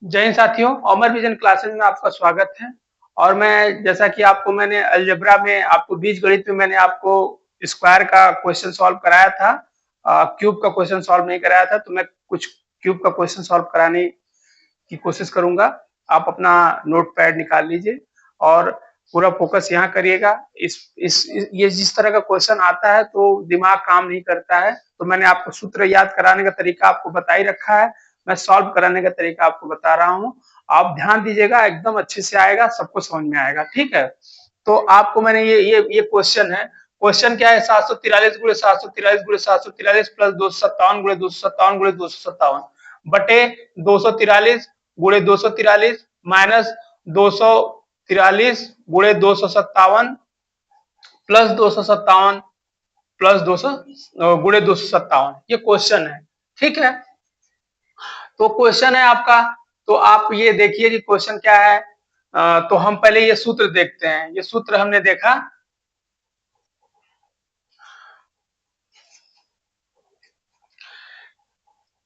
जय हिंद साथियों, अमर vision classes में आपका स्वागत है। और मैं जैसा कि आपको मैंने अलजेब्रा में आपको बीजगणित में मैंने आपको स्क्वायर का क्वेश्चन सॉल्व कराया था, क्यूब का क्वेश्चन सॉल्व नहीं कराया था, तो मैं कुछ क्यूब का क्वेश्चन सॉल्व कराने की कोशिश करूंगा। आप अपना नोटपैड निकाल लीजिए और पूरा फोकस यहाँ करिएगा। ये जिस तरह का क्वेश्चन आता है तो दिमाग काम नहीं करता है, तो मैंने आपको सूत्र याद कराने का तरीका आपको बता ही रखा है, मैं सॉल्व कराने का तरीका आपको बता रहा हूँ। आप ध्यान दीजिएगा, एकदम अच्छे से आएगा, सबको समझ में आएगा। ठीक है, तो आपको मैंने ये क्वेश्चन है। क्वेश्चन क्या है? 743 गुणे 743 गुणे 743 प्लस 257 गुणे 257 गुणे 257 बटे 243 गुणे 243 माइनस 243 गुणे 257 प्लस 257 प्लस 200 गुणे 257, ये क्वेश्चन है। ठीक है, तो क्वेश्चन है आपका। तो आप ये देखिए कि क्वेश्चन क्या है। तो हम पहले ये सूत्र देखते हैं। ये सूत्र हमने देखा,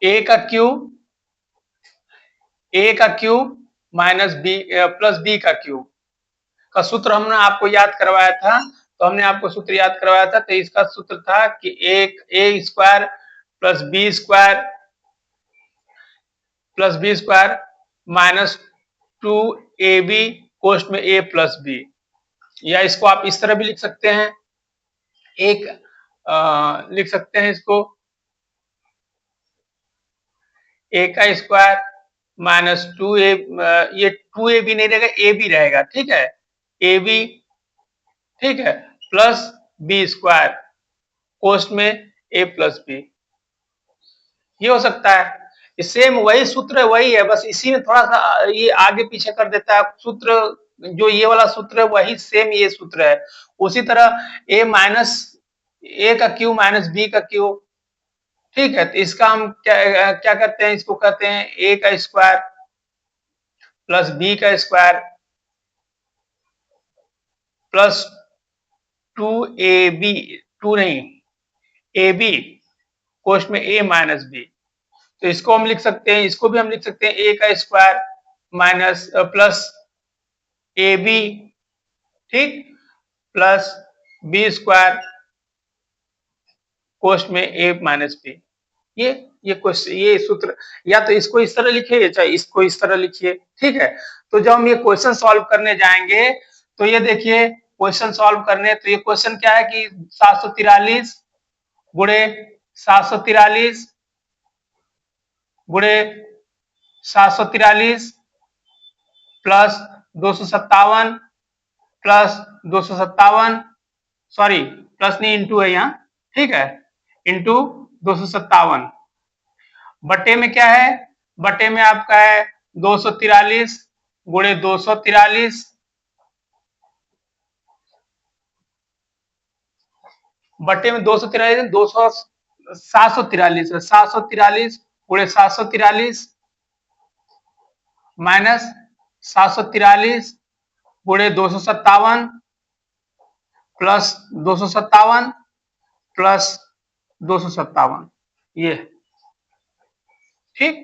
ए का cube minus B plus B का क्यूब का सूत्र हमने आपको याद करवाया था। तो हमने आपको सूत्र याद करवाया था, तो इसका सूत्र था कि एक a square plus B square minus 2ab कोष्ट में a प्लस बी। या इसको आप इस तरह भी लिख सकते हैं, लिख सकते हैं इसको a का स्क्वायर माइनस 2a, ये 2ab नहीं रहेगा, a भी रहेगा। ठीक है, a b, ठीक है, प्लस बी स्क्वायर कोष्ट में a प्लस बी, ये हो सकता है। सेम वही सूत्र वही है, बस इसी में थोड़ा सा ये आगे पीछे कर देता है सूत्र। जो ये वाला सूत्र है वही सेम ये सूत्र है। उसी तरह ए का क्यू माइनस बी का क्यू, ठीक है, तो इसका हम क्या क्या करते हैं, इसको कहते हैं ए का स्क्वायर प्लस बी का स्क्वायर प्लस 2ab, 2 नहीं, ए बी कोष्ट में a माइनस बी। तो इसको हम लिख सकते हैं, इसको भी हम लिख सकते हैं ए का स्क्वायर माइनस प्लस ए बी, ठीक, प्लस बी स्क्वायर कोष्ट में a माइनस बी। ये क्वेश्चन, ये सूत्र, या तो इसको इस तरह लिखिए चाहे इसको इस तरह लिखिए। ठीक है, तो जब हम ये क्वेश्चन सॉल्व करने जाएंगे तो ये देखिए क्वेश्चन सॉल्व करने, तो ये क्वेश्चन क्या है कि 743 गुणे 743 गुणे 743 प्लस 257 प्लस 257, सॉरी प्लस नहीं इंटू है यहाँ, ठीक है, इंटू 257 बटे में क्या है, बटे में आपका है 243 गुणे 243 बटे में 243 200 743 है, 743 गुणे 743 माइनस 743 गुणे 257 प्लस 257 प्लस 257, ये ठीक।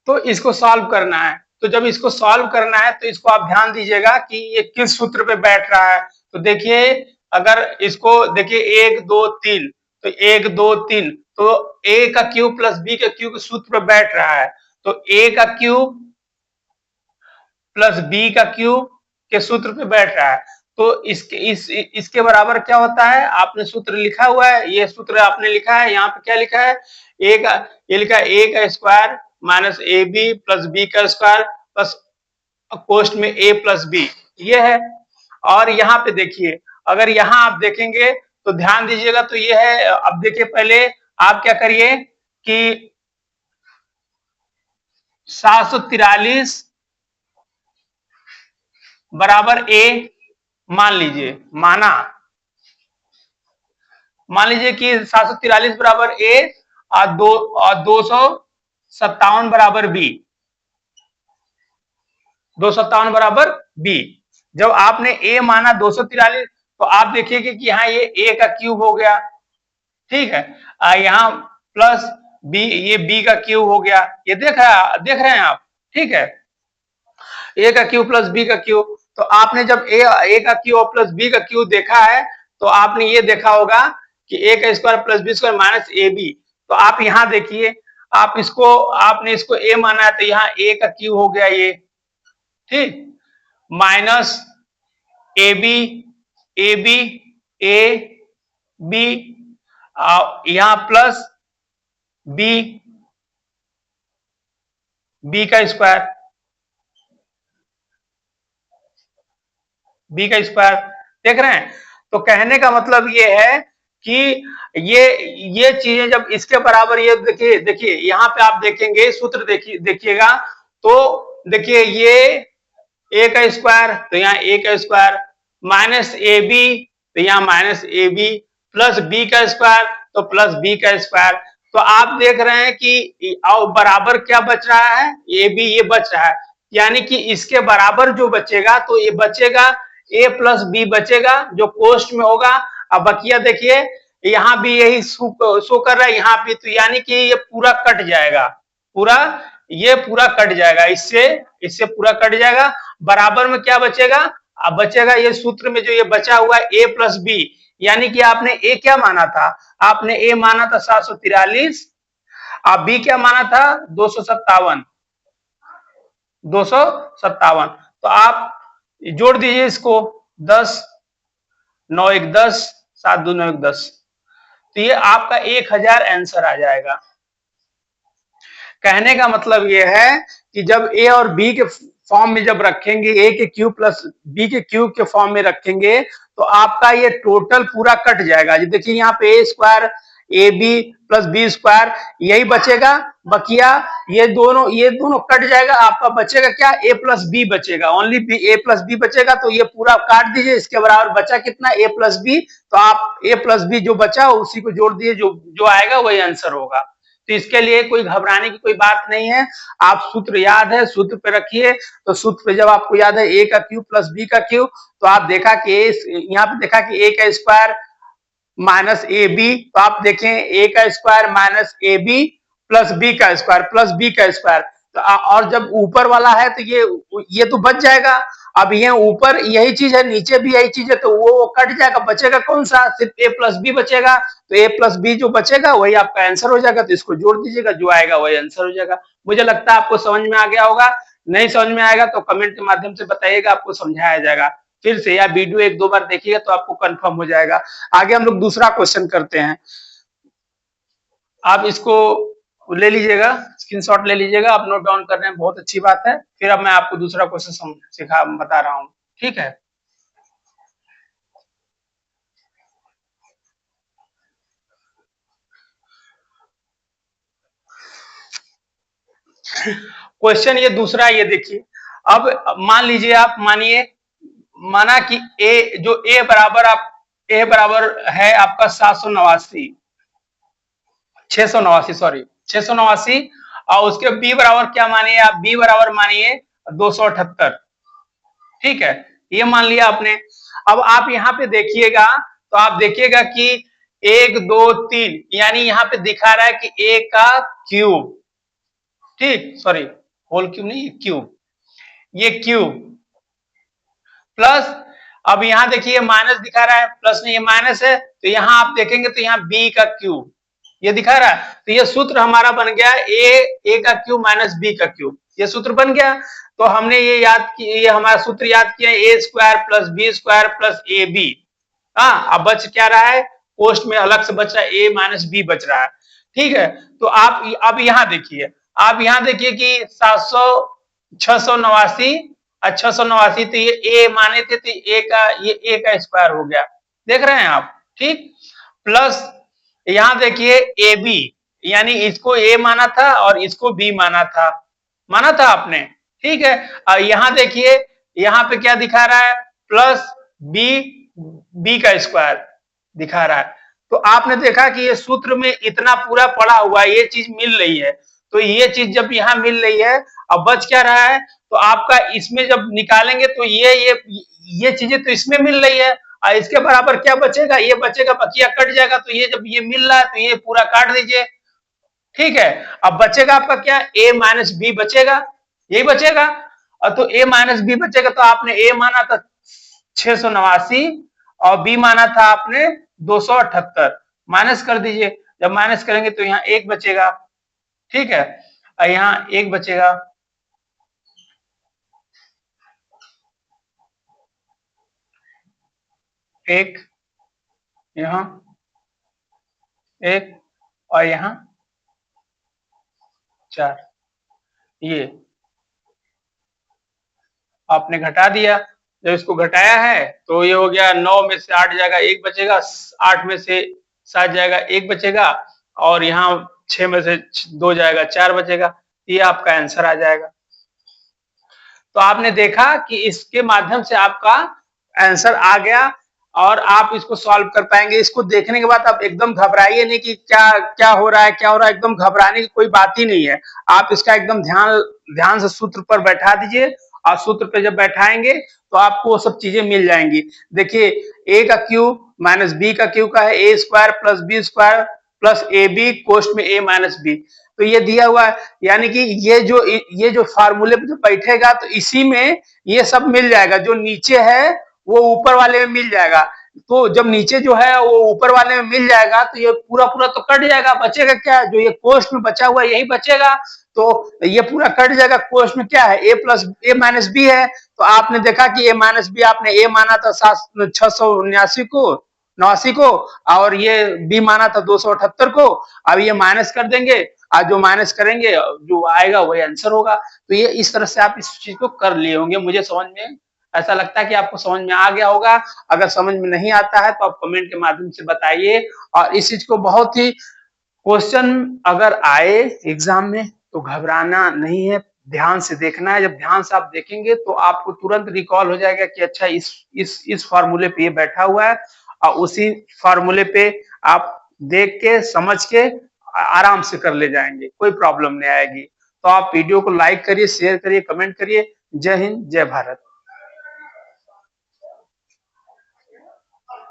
तो इसको सॉल्व करना है, तो जब इसको सॉल्व करना है तो इसको आप ध्यान दीजिएगा कि ये किस सूत्र पे बैठ रहा है। तो देखिए, अगर इसको देखिए 1 2 3, तो 1 2 3, तो a का क्यूब प्लस b का क्यूब सूत्र पे बैठ रहा है। तो a का क्यूब प्लस b का क्यूब के सूत्र पे बैठ रहा है। तो इसके बराबर क्या होता है, आपने सूत्र लिखा हुआ है, ये सूत्र आपने लिखा है, यहाँ पे क्या लिखा है, a का, ये लिखा है a का square minus A B plus B का स्क्वायर प्लस कोष्ट में a प्लस बी, ये है। और यहाँ पे देखिए, अगर यहाँ आप देखेंगे तो ध्यान दीजिएगा, तो ये है। अब देखिए, पहले आप क्या करिए कि 743 बराबर a मान लीजिए, मान लीजिए कि 743 बराबर a और 257 बराबर b, 257 बराबर b। जब आपने a माना 243, तो आप देखिए कि यहाँ ये a का क्यूब हो गया, ठीक है, यहाँ प्लस बी, ये बी का क्यूब हो गया, ये देख रहे हैं आप, ठीक है। ए का क्यूब प्लस बी का क्यूब, तो आपने जब ए का क्यूब प्लस बी का क्यूब देखा है तो आपने ये देखा होगा कि ए का square plus B square minus A B. तो आप यहाँ देखिए, आप इसको, आपने इसको ए माना है तो यहाँ ए का क्यूब हो गया ये, ठीक, minus A B, A B, A B, यहाँ प्लस बी, बी का स्क्वायर, बी का स्क्वायर, देख रहे हैं। तो कहने का मतलब ये है कि ये चीजें जब इसके बराबर, ये देखिए देखिए यहाँ पे आप देखेंगे सूत्र, देखिएगा तो देखिए ये ए का स्क्वायर तो यहाँ ए का स्क्वायर, माइनस ए बी तो यहाँ minus A B, plus B का स्क्वायर तो प्लस बी का स्क्वायर। तो आप देख रहे हैं कि बराबर क्या बच रहा है, ए बी ये बच रहा है, यानी कि इसके बराबर जो बचेगा तो ये बचेगा ए प्लस बी बचेगा जो कोष्ट में होगा। अब बकिया देखिए यहाँ भी यही शो कर रहा है यहाँ भी, तो यानी कि ये पूरा कट जाएगा, पूरा ये पूरा कट जाएगा, इससे इससे पूरा कट जाएगा। बराबर में क्या बचेगा, अब बचेगा ये सूत्र में जो ये बचा हुआ है ए प्लस बी, यानी कि आपने ए क्या माना था, आपने ए माना था 743, आप बी क्या माना था 257, 257। तो आप जोड़ दीजिए इसको, 10 9 1 10 7 2 9 1 10, तो ये आपका 1000 आंसर आ जाएगा। कहने का मतलब ये है कि जब ए और बी के फॉर्म में जब रखेंगे, ए के क्यूब प्लस बी के क्यूब के फॉर्म में रखेंगे तो आपका ये टोटल पूरा कट जाएगा। ये देखिए यहाँ पे a square a B plus B square यही बचेगा, बकिया ये दोनों कट जाएगा, आपका बचेगा क्या, ए प्लस बी बचेगा, ओनली बी, ए प्लस बी बचेगा। तो ये पूरा काट दीजिए, इसके बराबर बचा कितना, ए प्लस बी, तो आप ए प्लस बी जो बचा उसी को जोड़ दिए, जो आएगा वही आंसर होगा। तो इसके लिए कोई घबराने की कोई बात नहीं है, आप सूत्र याद है सूत्र पे रखिए। तो सूत्र पे जब आपको याद है ए का क्यूब प्लस बी का क्यूब, तो आप देखा कि यहाँ पे देखा कि ए का स्क्वायर माइनस ए बी, तो आप देखें ए का square minus A B plus B का स्क्वायर प्लस बी का स्क्वायर। तो और जब ऊपर वाला है तो ये तो बच जाएगा। अब ये ऊपर यही चीज है, नीचे भी यही चीज है, तो वो कट जाएगा, बचेगा कौन सा, सिर्फ ए प्लस बी बचेगा। तो ए प्लस बी जो बचेगा वही आपका आंसर हो जाएगा, तो इसको जोड़ दीजिएगा, जो आएगा वही आंसर हो जाएगा। मुझे लगता है आपको समझ में आ गया होगा, नहीं समझ में आएगा तो कमेंट के माध्यम से बताइएगा, आपको समझाया जाएगा फिर से, या वीडियो एक दो बार देखिएगा तो आपको कंफर्म हो जाएगा। आगे हम लोग दूसरा क्वेश्चन करते हैं, आप इसको ले लीजिएगा, स्क्रीनशॉट ले लीजिएगा, आप नोट डाउन कर रहे हैं, बहुत अच्छी बात है। फिर अब मैं आपको दूसरा क्वेश्चन बता रहा हूँ, ठीक है। क्वेश्चन ये दूसरा, ये देखिए, अब मान लीजिए, आप माना कि ए बराबर ए बराबर है आपका 789, 689 सॉरी 689, और उसके बी बराबर क्या मानिए आप, बी बराबर मानिए 278, ठीक है, ये मान लिया आपने। अब आप यहाँ पे देखिएगा, तो आप देखिएगा कि 1 2 3, यानी यहाँ पे दिखा रहा है कि ए का क्यूब, ठीक, सॉरी होल क्यूब नहीं, क्यूब, ये क्यूब प्लस, अब यहाँ देखिए माइनस दिखा रहा है, प्लस नहीं ये माइनस है, तो यहाँ आप देखेंगे तो यहाँ बी का क्यूब ये दिखा रहा है, तो ये सूत्र हमारा बन गया ए का क्यूब माइनस बी का क्यूब, ये सूत्र बन गया। तो हमने ये हमारा सूत्र याद किया, a square plus B square plus A b. हाँ, अब बच क्या रहा है, पोस्ट में अलग से बच रहा है ए माइनस बी बच रहा है, ठीक है। तो आप अब यहाँ देखिए, आप यहाँ देखिए कि 689 689, तो ये ए माने थे, तो ये ए का स्क्वायर हो गया, देख रहे हैं आप, ठीक, प्लस यहाँ देखिए ए बी, यानी इसको ए माना था और इसको बी माना था आपने, ठीक है। यहाँ देखिए यहाँ पे क्या दिखा रहा है, प्लस बी का स्क्वायर दिखा रहा है। तो आपने देखा कि ये सूत्र में इतना पूरा पड़ा हुआ है, ये चीज मिल रही है, तो ये चीज जब यहाँ मिल रही है, अब बच क्या रहा है, तो आपका इसमें जब निकालेंगे तो ये चीजें तो इसमें मिल रही है, और इसके बराबर क्या बचेगा, ये बचेगा, बकिया कट जाएगा। तो ये जब ये मिल रहा है तो ये पूरा काट दीजिए, ठीक है। अब बचेगा आपका क्या, a माइनस बी बचेगा, यही बचेगा। और तो a माइनस बी बचेगा, तो आपने a माना था 689 और b माना था आपने 278, माइनस कर दीजिए। जब माइनस करेंगे तो यहाँ एक बचेगा, ठीक है, और यहाँ एक बचेगा, एक यहाँ, एक और यहाँ 4, ये आपने घटा दिया। जब इसको घटाया है तो ये हो गया 9 में से 8 जाएगा, एक बचेगा, 8 में से 7 जाएगा, एक बचेगा, और यहाँ 6 में से 2 जाएगा, 4 बचेगा। ये आपका आंसर आ जाएगा। तो आपने देखा कि इसके माध्यम से आपका आंसर आ गया और आप इसको सॉल्व कर पाएंगे। इसको देखने के बाद आप एकदम घबराइए नहीं कि क्या क्या हो रहा है, क्या हो रहा है, एकदम घबराने की कोई बात ही नहीं है। आप इसका एकदम ध्यान ध्यान से सूत्र पर बैठा दीजिए, और सूत्र पे जब बैठाएंगे तो आपको वो सब चीजें मिल जाएंगी। देखिए, ए का क्यूब माइनस बी का क्यूब का है a square plus B square plus A b कोष्ट में ए माइनस बी, तो ये दिया हुआ है। यानी कि ये जो फार्मूले पे जो बैठेगा तो इसी में ये सब मिल जाएगा। जो नीचे है वो ऊपर वाले में मिल जाएगा। तो जब नीचे जो है वो ऊपर वाले में मिल जाएगा तो ये पूरा पूरा तो कट जाएगा, बचेगा क्या, जो ये कोष्ट में बचा हुआ यही बचेगा। तो ये पूरा कट जाएगा। कोष्ट में क्या है, ए प्लस ए माइनस बी है। तो आपने देखा कि ए माइनस बी आपने ए माना था 679 को 89 को, और ये बी माना था 278 को। अब ये माइनस कर देंगे, आज जो माइनस करेंगे जो आएगा वही आंसर होगा। तो ये इस तरह से आप इस चीज को कर लिए होंगे। मुझे समझ में ऐसा लगता है कि आपको समझ में आ गया होगा। अगर समझ में नहीं आता है तो आप कमेंट के माध्यम से बताइए। और इस चीज को बहुत ही, क्वेश्चन अगर आए एग्जाम में तो घबराना नहीं है, ध्यान से देखना है। जब ध्यान से आप देखेंगे तो आपको तुरंत रिकॉल हो जाएगा कि अच्छा इस फार्मूले पे ये बैठा हुआ है, और उसी फार्मूले पे आप देख के समझ के आराम से कर ले जाएंगे, कोई प्रॉब्लम नहीं आएगी। तो आप वीडियो को लाइक करिए, शेयर करिए, कमेंट करिए। जय हिंद, जय भारत।